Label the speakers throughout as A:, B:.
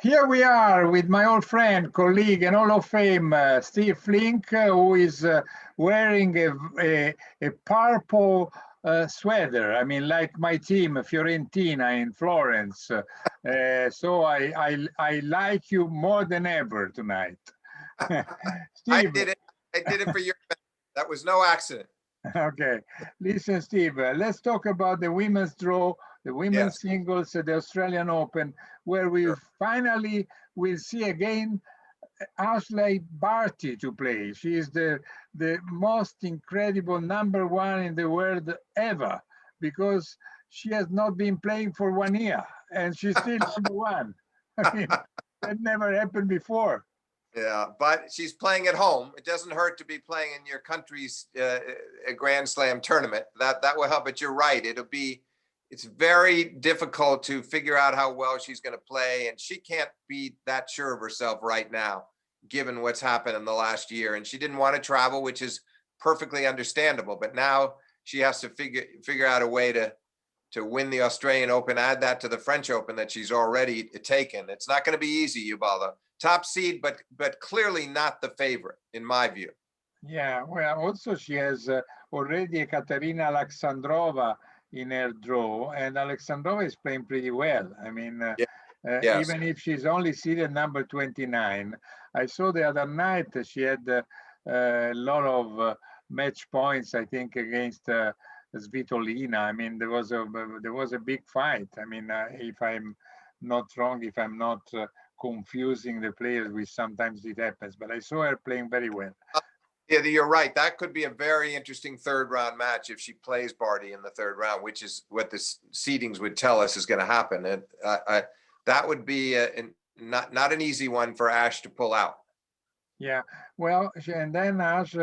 A: Here we are with my old friend, colleague, and Hall of Fame, Steve Flink, who is wearing a purple sweater. I mean, like my team, Fiorentina in Florence. So I like you more than ever tonight.
B: I
A: Steve,
B: did it. I did it for your benefit. That was no accident.
A: okay. Listen, Steve, let's talk about the women's draw, the women's
B: Yes,
A: singles at the Australian Open, where we
B: sure.
A: finally will see again Ashley Barty to play. She is the most incredible number one in the world ever because she has not been playing for 1 year and she's still number one. I mean, that never happened before.
B: Yeah, but she's playing at home. It doesn't hurt to be playing in your country's a Grand Slam tournament. That will help. But you're right. It's very difficult to figure out how well she's going to play, and she can't be that sure of herself right now, given what's happened in the last year. And she didn't want to travel, which is perfectly understandable. But now she has to figure out a way to win the Australian Open, add that to the French Open that she's already taken. It's not going to be easy, Ubaldo. Top seed, but clearly not the favorite, in my view.
A: Yeah, well, also she has already a Katerina Alexandrova in her draw, and Alexandrova is playing pretty well. I mean,
B: Yeah. Yes.
A: even if she's only seeded number 29, I saw the other night that she had a lot of match points, I think, against Svitolina. I mean, there was a big fight. I mean, if I'm not wrong, if I'm not confusing the players, which sometimes it happens, but I saw her playing very well.
B: Yeah, you're right. That could be a very interesting third round match if she plays Barty in the third round, which is what the seedings would tell us is going to happen. And that would be not an easy one for Ash to pull out.
A: Yeah, well, and then as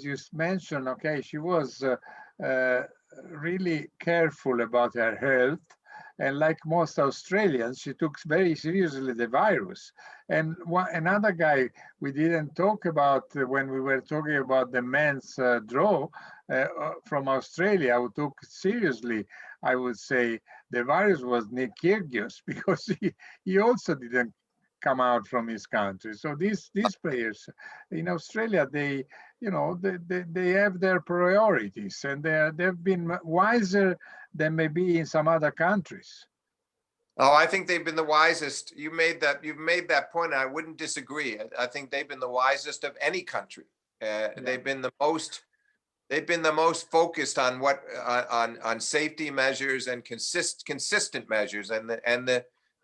A: you mentioned, okay, she was really careful about her health. And like most Australians, she took very seriously the virus. And another guy we didn't talk about when we were talking about the men's draw from Australia who took seriously, I would say, the virus was Nick Kyrgios because he also didn't come out from his country. So these players in Australia, they have their priorities, and they've been wiser than maybe in some other countries.
B: Oh, I think they've been the wisest. You've made that point, and I wouldn't disagree. I think they've been the wisest of any country.
A: Yeah.
B: They've been the most focused on on safety measures and consistent measures, and the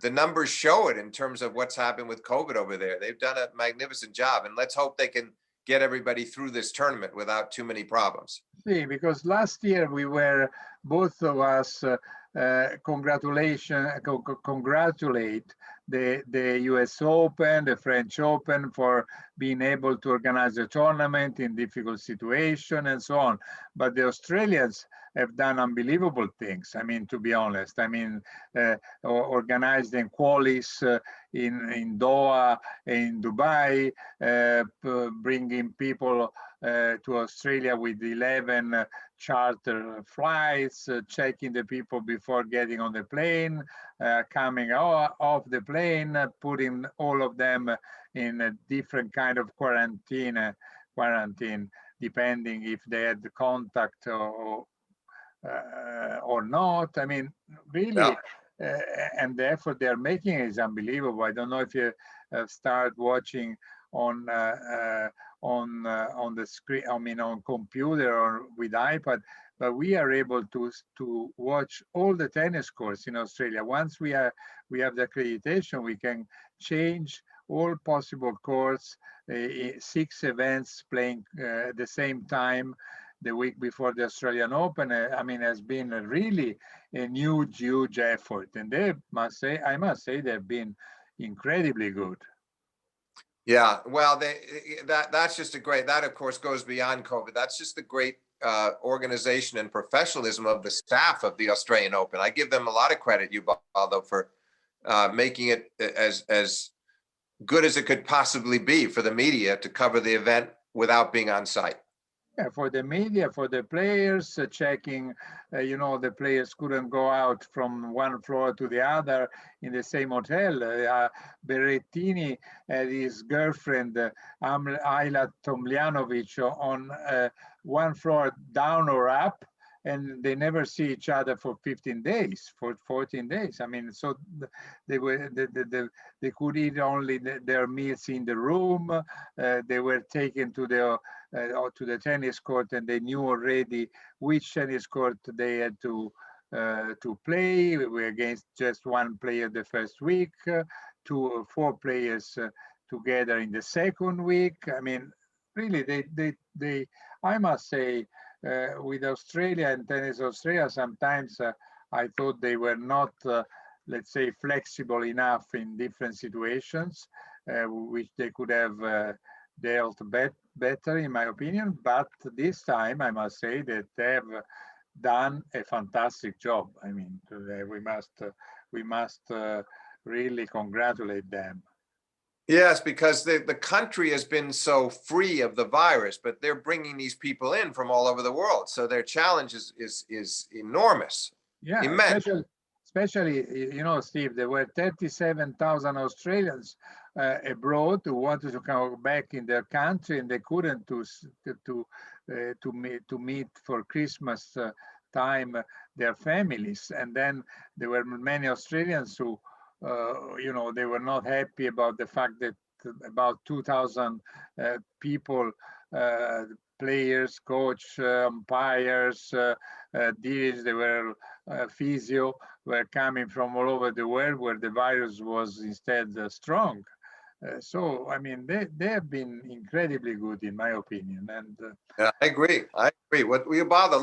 B: numbers show it in terms of what's happened with COVID over there. They've done a magnificent job, and let's hope they can get everybody through this tournament without too many problems.
A: See, because last year we were both of us congratulate the U.S. Open, the French Open for being able to organize a tournament in difficult situation and so on. But the Australians have done unbelievable things. I mean, to be honest, I mean, organized in qualis in Doha, in Dubai, bringing people to Australia with 11 charter flights, checking the people before getting on the plane, coming off the plane, putting all of them in a different kind of quarantine, depending if they had contact or not. I mean, really, and the effort they're making is unbelievable. I don't know if you start watching on the screen, I mean, on computer or with iPad, but we are able to watch all the tennis courts in Australia. Once we have the accreditation, we can change all possible courts, 6 events playing at the same time the week before the Australian Open. I mean, has been really a huge effort, and I must say, they've been incredibly good.
B: Yeah, well, that's just that of course goes beyond COVID. That's just the great organization and professionalism of the staff of the Australian Open. I give them a lot of credit, Ubaldo, for making it as good as it could possibly be for the media to cover the event without being on site.
A: Yeah, for the media, for the players, checking, the players couldn't go out from one floor to the other in the same hotel. Berrettini and his girlfriend, Ayla Tomljanovic, on one floor down or up, and they never see each other for 15 days, for 14 days. I mean, so they were they could eat only their meals in the room. They were taken or to the tennis court, and they knew already which tennis court they had to play. We were against just one player the first week, four players together in the second week. I mean, really, they I must say, with Australia and Tennis Australia, sometimes I thought they were not, let's say, flexible enough in different situations, which they could have dealt better, in my opinion. But this time, I must say that they have done a fantastic job. I mean, we must really congratulate them.
B: Yes, because the country has been so free of the virus, but they're bringing these people in from all over the world. So their challenge is enormous,
A: Yeah,
B: immense.
A: especially, Steve, there were 37,000 Australians abroad who wanted to come back in their country, and they couldn't to meet for Christmas time their families. And then there were many Australians who, they were not happy about the fact that about 2,000 people, players, coach, umpires, they were physio, were coming from all over the world where the virus was instead strong. So, I mean, they have been incredibly good, in my opinion. And
B: Yeah, I agree. I agree. What we bother?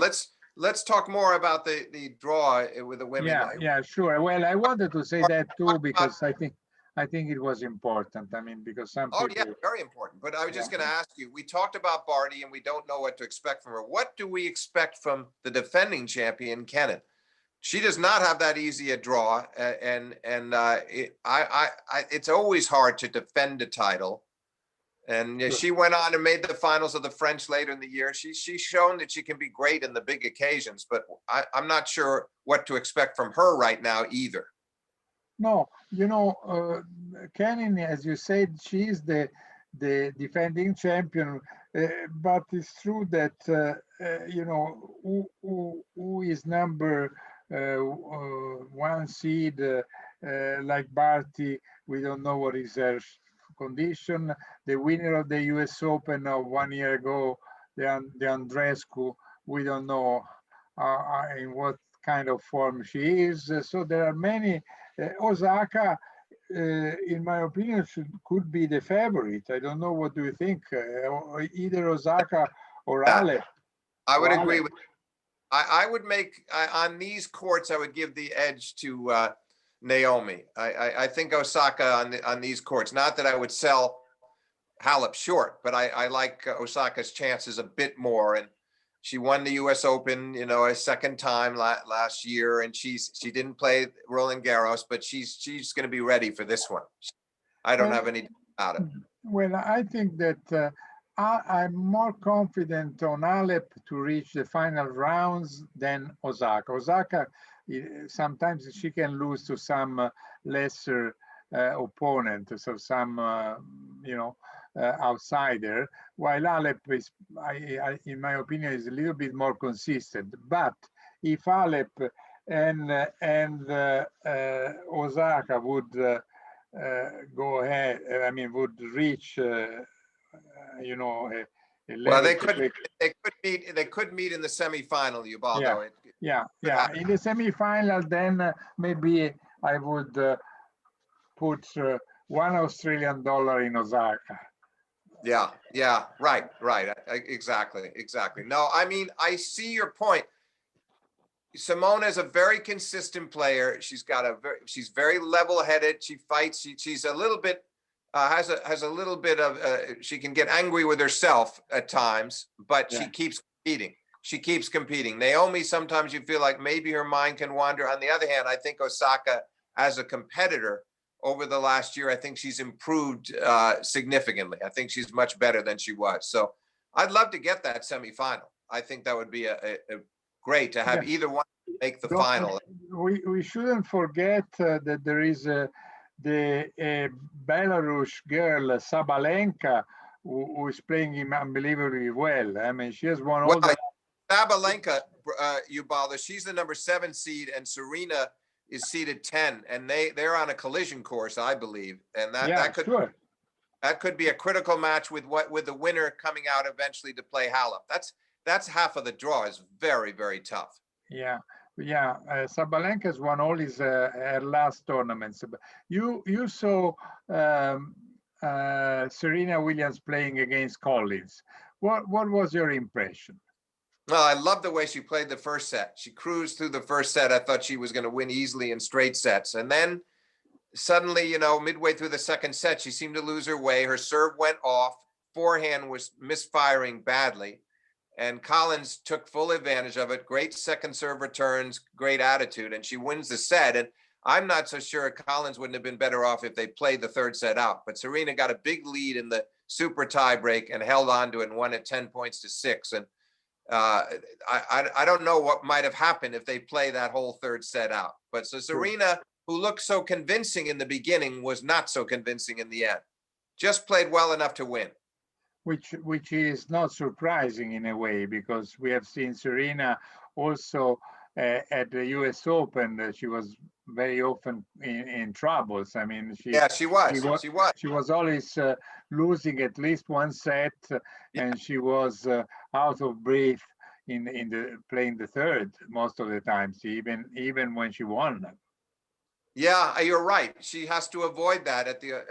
B: Let's talk more about the draw with the women.
A: yeah, sure. Well, I wanted to say that too, because I think it was important. I mean, because some
B: Oh yeah,
A: people,
B: very important. But I was
A: yeah,
B: just going to ask you, we talked about Barty and we don't know what to expect from her. What do we expect from the defending champion, Kenin? She does not have that easy a draw. It's always hard to defend a title. And
A: sure.
B: she went on and made the finals of the French later in the year. She's shown that she can be great in the big occasions, but I'm not sure what to expect from her right now either.
A: No, Kenin, as you said, she is the defending champion, but it's true that who is number one seed, like Barty, we don't know what is her condition. The winner of the U.S. Open of 1 year ago, the Andreescu, we don't know in what kind of form she is. So there are many. Osaka, in my opinion, could be the favorite. I don't know. What do you think? Either Osaka or
B: Yeah,
A: Alep.
B: I would
A: Or
B: agree
A: Alep.
B: with. I would make on these courts. I would give the edge to Naomi. I think Osaka on these courts. Not that I would sell Halep short, but I like Osaka's chances a bit more. And she won the U.S. Open, a second time last year, and she didn't play Roland Garros, but she's going to be ready for this one. I don't
A: Well,
B: have any doubt about it.
A: well, I think that I'm more confident on Alep to reach the final rounds than Osaka. Osaka, sometimes she can lose to some lesser opponent, so some, outsider, while Alep is, in my opinion, is a little bit more consistent. But if Alep and Osaka would go ahead, I mean, would reach, a
B: Well,
A: level
B: they
A: to
B: could
A: take.
B: they could meet in the semifinal,
A: Yeah,
B: Ubaldo. It could
A: yeah.
B: happen.
A: In the semi-final, then maybe I would put $1 Australian in Osaka.
B: Yeah, right. Exactly. No, I mean, I see your point. Simona is a very consistent player. She's very level-headed. She fights. She's a little bit has a little bit of she can get angry with herself at times, but
A: Yeah.
B: she keeps competing. She keeps competing. Naomi, sometimes you feel like maybe her mind can wander. On the other hand, I think Osaka, as a competitor over the last year, I think she's improved significantly. I think she's much better than she was. So I'd love to get that semifinal. I think that would be a great to have either one make the final.
A: We shouldn't forget that there is the Belarus girl Sabalenka who is playing unbelievably well. I mean, she has won all the.
B: Sabalenka, Ubaldo, she's the number 7 seed, and Serena is seeded 10, and they're on a collision course, I believe, and that could be a critical match with the winner coming out eventually to play Halep. That's half of the draw. Is very, very tough.
A: Yeah. Sabalenka has won all his her last tournaments. You saw Serena Williams playing against Collins. What was your impression?
B: Well, I love the way she played the first set. She cruised through the first set. I thought she was going to win easily in straight sets, and then suddenly, midway through the second set, she seemed to lose her way. Her serve went off. Forehand was misfiring badly. And Collins took full advantage of it. Great second serve returns, great attitude, and she wins the set. And I'm not so sure Collins wouldn't have been better off if they played the third set out. But Serena got a big lead in the super tie break and held on to it and won at 10 points to 6. And I don't know what might have happened if they play that whole third set out. But so Serena, who looked so convincing in the beginning, was not so convincing in the end. Just played well enough to win.
A: Which is not surprising in a way, because we have seen Serena also at the U.S. Open. She was very often in troubles. I mean, she was always losing at least one set, and she was out of breath in the playing the third most of the times, even when she won.
B: Yeah, you're right. She has to avoid that at the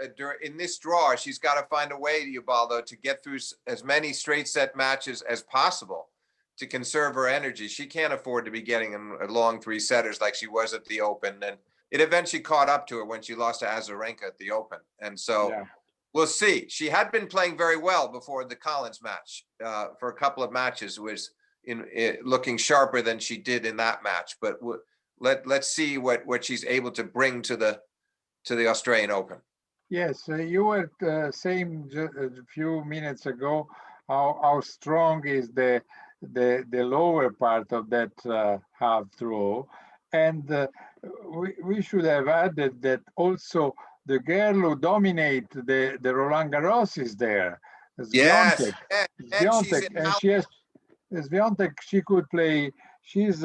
B: in this draw. She's got to find a way, Ubaldo, to get through as many straight set matches as possible to conserve her energy. She can't afford to be getting a long 3-setters like she was at the Open, and it eventually caught up to her when she lost to Azarenka at the Open. And so we'll see. She had been playing very well before the Collins match. For a couple of matches, was looking sharper than she did in that match, but. Let's see what she's able to bring to the Australian Open.
A: Yes, you were saying a few minutes ago how strong is the lower part of that half throw, and we should have added that also the girl who dominates the Roland Garros is there,
B: Swiatek.
A: Swiatek, and she has Swiatek. She could play. She is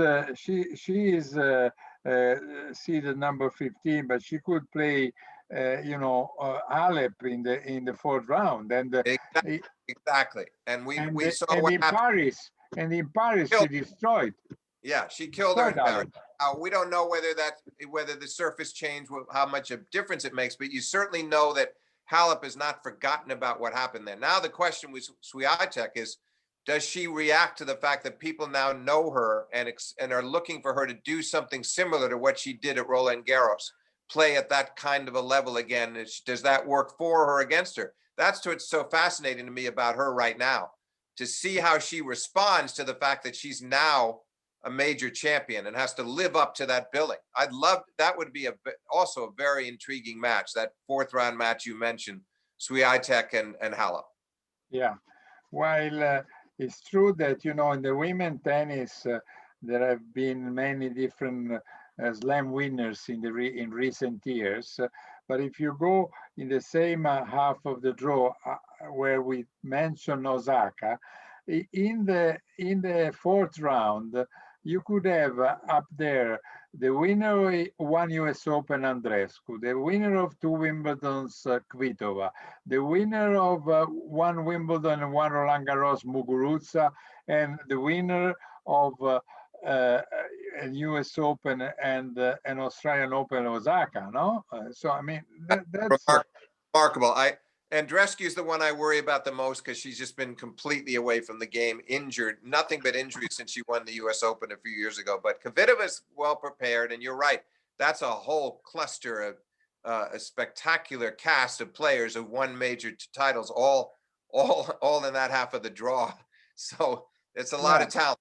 A: seeded number 15, but she could play, Halep in the fourth round, and
B: exactly. And we saw
A: and
B: what
A: in
B: happened.
A: Paris, she destroyed.
B: Yeah, she killed her in Paris. We don't know whether the surface change, how much of difference it makes, but you certainly know that Halep has not forgotten about what happened there. Now the question with Swiatek is, does she react to the fact that people now know her and are looking for her to do something similar to what she did at Roland Garros, play at that kind of a level again? Does that work for her or against her? That's what's so fascinating to me about her right now, to see how she responds to the fact that she's now a major champion and has to live up to that billing. That would be also a very intriguing match, that fourth round match you mentioned, Swiatek and Halep.
A: Yeah, while it's true that, in the women tennis, there have been many different slam winners in recent years. But if you go in the same half of the draw where we mentioned Osaka, in the fourth round, you could have up there the winner of one US Open, Andreescu, the winner of 2 Wimbledons, Kvitova, the winner of one Wimbledon and one Roland Garros, Muguruza, and the winner of a US Open and an Australian Open, Osaka, no? So, I mean, that's
B: remarkable. Andreescu is the one I worry about the most, because she's just been completely away from the game, injured, nothing but injuries since she won the US Open a few years ago. But Kvitova is well prepared, and you're right. That's a whole cluster of a spectacular cast of players who won major titles, all in that half of the draw. So it's a lot of talent.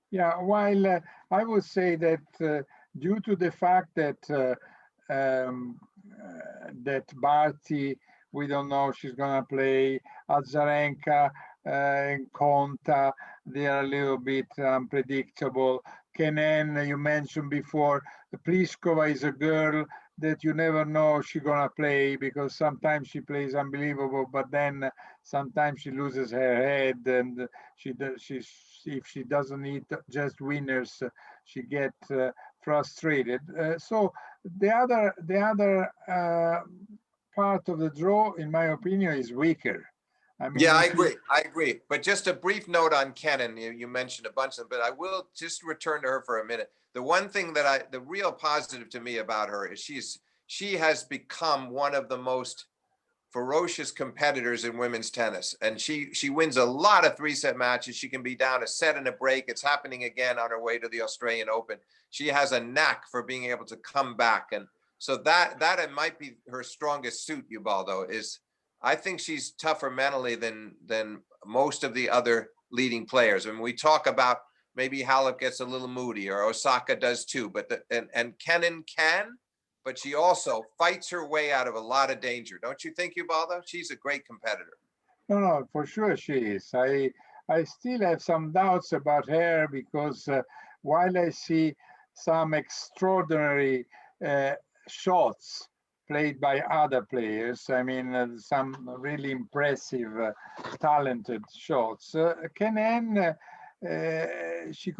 A: Yeah, while I would say that due to the fact that that Barty, we don't know if she's going to play, Azarenka, and Konta, they are a little bit unpredictable. Kenen, you mentioned before, Pliskova is a girl that you never know she's gonna play, because sometimes she plays unbelievable, but then sometimes she loses her head, and if she doesn't eat just winners, she get frustrated. So the other part of the draw, in my opinion, is weaker. I mean,
B: Yeah, I
A: if you,
B: agree. I agree. But just a brief note on Kenin, you mentioned a bunch of them, but I will just return to her for a minute. The one thing that the real positive to me about her is she has become one of the most ferocious competitors in women's tennis, and she wins a lot of 3-set matches. She can be down a set and a break. It's happening again on her way to the Australian Open. She has a knack for being able to come back, and so that it might be her strongest suit, Ubaldo, is I think she's tougher mentally than most of the other leading players. I mean, we talk about maybe Halep gets a little moody, or Osaka does too, but and Kenin can, but she also fights her way out of a lot of danger. Don't you think, Ubaldo? She's a great competitor.
A: no, no, for sure she is. I still have some doubts about her, because while I see some extraordinary uh, shots played by other players, I mean, some really impressive, talented shots. Kenan, she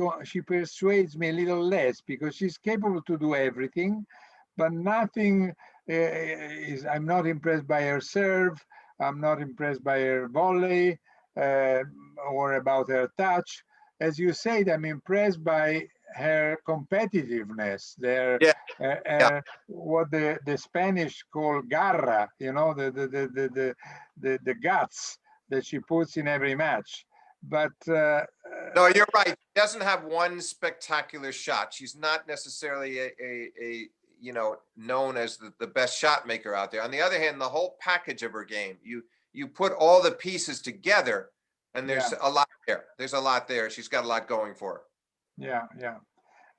A: persuades me a little less, because she's capable to do everything, but nothing is. I'm not impressed by her serve. I'm not impressed by her volley, uh, or about her touch. As you said, I'm impressed by her competitiveness.
B: Yeah, yeah.
A: What the Spanish call garra, the guts that she puts in every match. But
B: No, you're right. She doesn't have one spectacular shot. She's not necessarily known as the best shot maker out there. On the other hand, the whole package of her game, you put all the pieces together, and
A: yeah,
B: there's a lot there. There's a lot there. She's got a lot going for her.
A: yeah.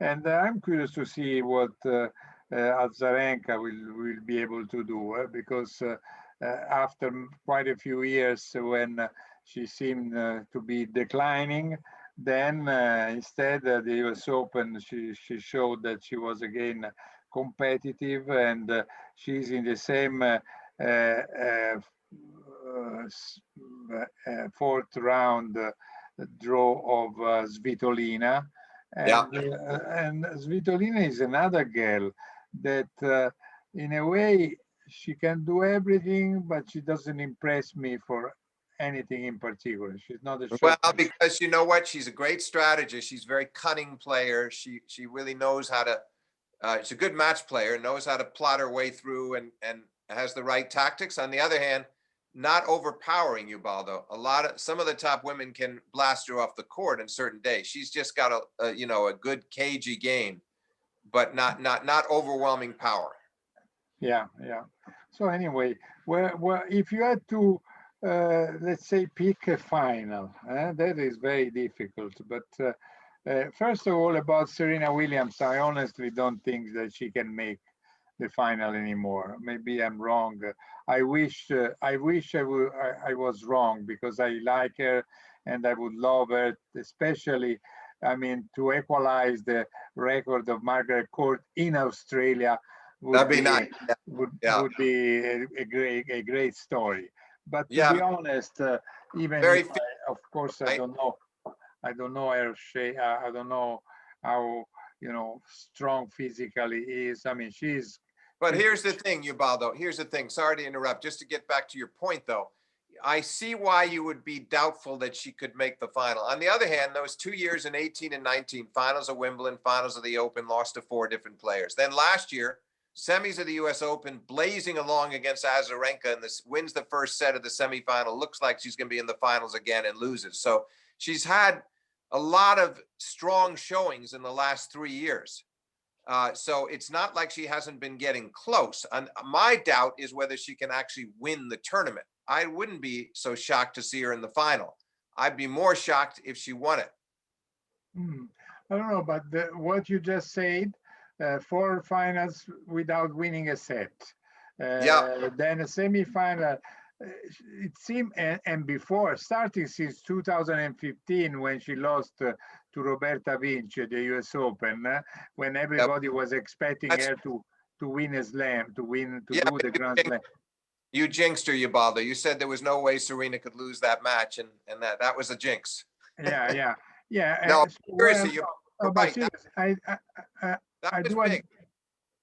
A: And I'm curious to see what Azarenka will be able to do, because after quite a few years when she seemed to be declining, then instead the U.S. Open, she showed that she was again competitive, and she's in the same fourth round draw of Svitolina.
B: Yeah.
A: And Svitolina is another girl that, in a way, she can do everything, but she doesn't impress me for anything in particular. She's not a
B: Well,
A: showman.
B: because you know what? She's a great strategist. She's a very cunning player. She really knows how to. She's a good match player. Knows how to plot her way through and has the right tactics. On the other hand, not overpowering Ubaldo. Some of the top women can blast her off the court in certain days. She's just got a good cagey game, but not overwhelming power.
A: Yeah. So anyway, if you had to, let's say, pick a final, that is very difficult. But first of all, about Serena Williams, I honestly don't think that she can make the final anymore. Maybe I'm wrong. I was wrong, because I like her and I would love her, especially, I mean, to equalize the record of Margaret Court in Australia would
B: That'd be
A: be
B: nice. Yeah. Yeah.
A: would be a great story. But to be
B: Yeah.
A: honest, even
B: Very.
A: if of course,
B: I,
A: I don't know her shape. I don't know how strong physically is. I mean,
B: But
A: she's
B: here's the thing, Ubaldo. Here's the thing. Sorry to interrupt. Just to get back to your point, though, I see why you would be doubtful that she could make the final. On the other hand, those 2 years in 18 and 19, finals of Wimbledon, finals of the Open, lost to 4 different players. Then last year, semis of the U.S. Open, blazing along against Azarenka, and this wins the first set of the semifinal. Looks like she's going to be in the finals again and loses. So she's had a lot of strong showings in the last 3 years. So it's not like she hasn't been getting close. And my doubt is whether she can actually win the tournament. I wouldn't be so shocked to see her in the final. I'd be more shocked if she won it.
A: I don't know, but what you just said, 4 finals without winning a set,
B: Yeah.
A: then a semifinal it seemed, and before, starting since 2015, when she lost to Roberta Vinci at the US Open, when
B: Yep.
A: everybody was expecting
B: That's,
A: her to win a slam, to
B: yeah,
A: do
B: but
A: the Grand Slam.
B: you jinxed her, Ubaldo. You said there was no way Serena could lose that match, and that was a jinx.
A: Yeah, yeah, yeah.
B: No,
A: Well,
B: seriously, you're
A: no, but
B: right.
A: seriously, I,
B: That
A: I
B: was
A: do,
B: big.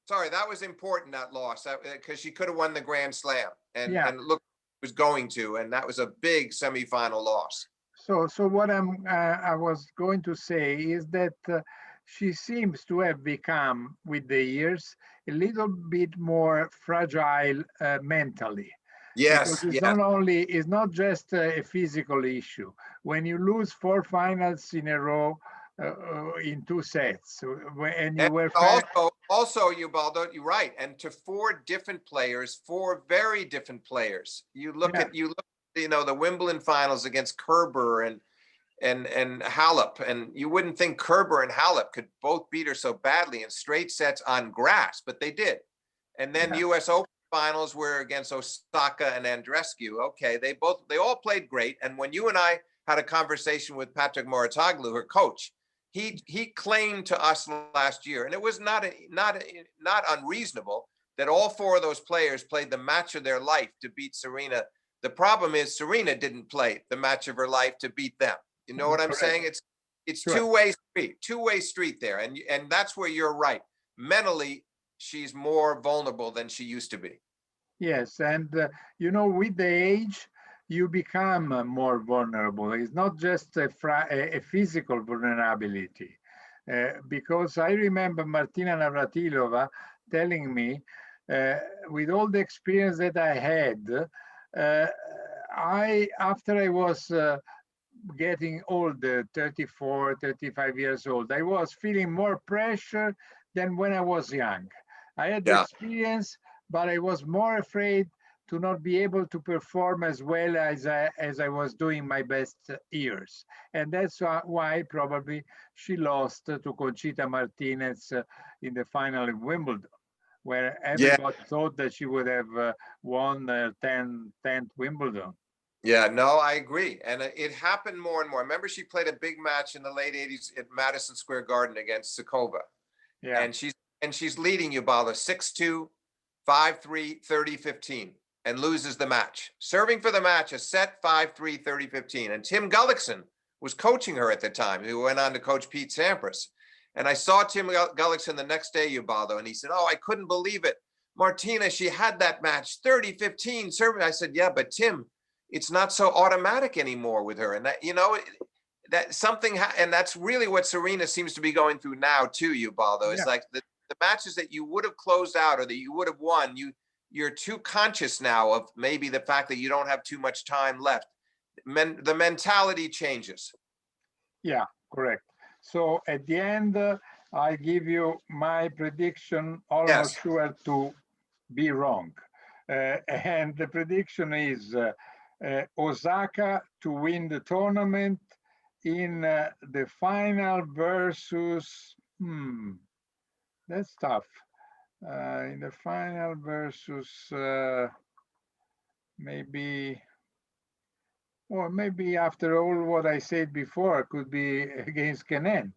B: Sorry, that was important, that loss, because she could have won the Grand Slam,
A: yeah.
B: and look, was going to, and that was a big semifinal loss.
A: So what I was going to say is that she seems to have become, with the years, a little bit more fragile mentally, because
B: Yes,
A: it's
B: yes.
A: not only, it's not just a physical issue. When you lose 4 finals in a row in 2 sets, and
B: And
A: you were
B: also, Ubaldo, you're right. And to four different players, four very different players.
A: yeah,
B: You look, the Wimbledon finals against Kerber and Halep, and you wouldn't think Kerber and Halep could both beat her so badly in straight sets on grass, but they did. And then
A: yeah,
B: U.S. Open finals were against Osaka and Andreescu. Okay, they all played great. And when you and I had a conversation with Patrick Mouratoglou, her coach, he claimed to us last year, and it was not unreasonable, that all four of those players played the match of their life to beat Serena. The problem is Serena didn't play the match of her life to beat them. You know what I'm
A: correct,
B: saying? It's
A: sure.
B: two-way street there, and that's where you're right. Mentally, she's more vulnerable than she used to be.
A: Yes, and with the age, you become more vulnerable. It's not just a physical vulnerability, because I remember Martina Navratilova telling me, uh, with all the experience that I had, uh, after I was getting older, 34, 35 years old, I was feeling more pressure than when I was young. I had the
B: Yeah.
A: experience, but I was more afraid to not be able to perform as well as I was doing my best years. And that's why probably she lost to Conchita Martinez in the final in Wimbledon, where
B: Yeah.
A: everybody thought that she would have won 10th Wimbledon.
B: Yeah, no, I agree. And it happened more and more. Remember, she played a big match in the late 80s at Madison Square Garden against Sakova.
A: Yeah.
B: And she's leading Ubaldo 6-2, 5-3, 30-15, and loses the match. Serving for the match, a set 5-3, 30-15. And Tim Gullickson was coaching her at the time, who went on to coach Pete Sampras. And I saw Tim Gullickson the next day, Ubaldo, and he said, "Oh, I couldn't believe it. Martina, she had that match 30-15 serving." I said, "Yeah, but Tim, it's not so automatic anymore with her." And that something, and that's really what Serena seems to be going through now too, Ubaldo. It's
A: Yeah.
B: like the matches that you would have closed out or that you would have won, you're too conscious now of maybe the fact that you don't have too much time left. The mentality changes.
A: Yeah, correct. So at the end, I give you my prediction, almost
B: Yes.
A: sure to be wrong. And the prediction is Osaka to win the tournament in the final versus, that's tough. In the final versus maybe, or maybe after all what I said before, could be against Kennen.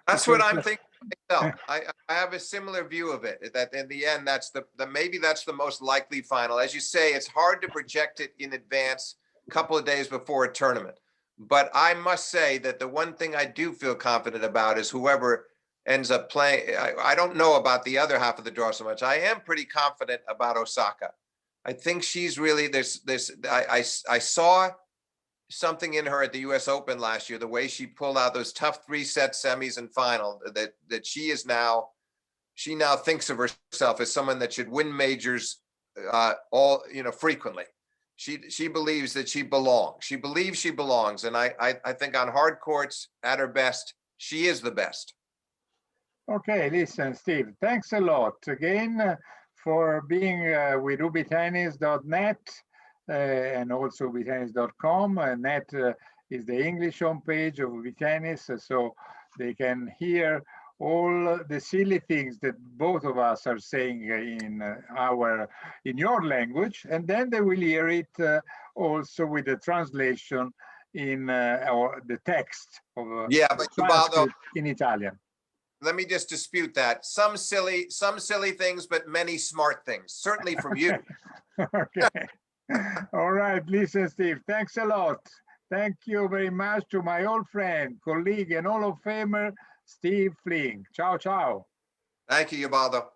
B: That's what
A: Because
B: I'm thinking myself. I have a similar view of it. That in the end, that's the maybe that's the most likely final. As you say, it's hard to project it in advance, a couple of days before a tournament. But I must say that the one thing I do feel confident about is whoever ends up playing. I don't know about the other half of the draw so much. I am pretty confident about Osaka. I think she's really this. I saw something in her at the US Open last year, the way she pulled out those tough 3-set semis and final, that she now thinks of herself as someone that should win majors frequently. She believes that she belongs. She believes she belongs. And I think on hard courts at her best, she is the best.
A: Okay, listen, Steve, thanks a lot again for being with ubitennis.net and also ubitennis.com. Net is the English homepage of Ubitennis, so they can hear all the silly things that both of us are saying in your language, and then they will hear it also with the translation in or the text of
B: Yeah,
A: the
B: but Ubaldo,
A: transcript in Italian.
B: let me just dispute that. Some silly things, but many smart things, certainly from you.
A: Okay. All right. Listen, Steve, thanks a lot. Thank you very much to my old friend, colleague, and Hall of Famer, Steve Flink. Ciao, ciao.
B: Thank you, Ubaldo.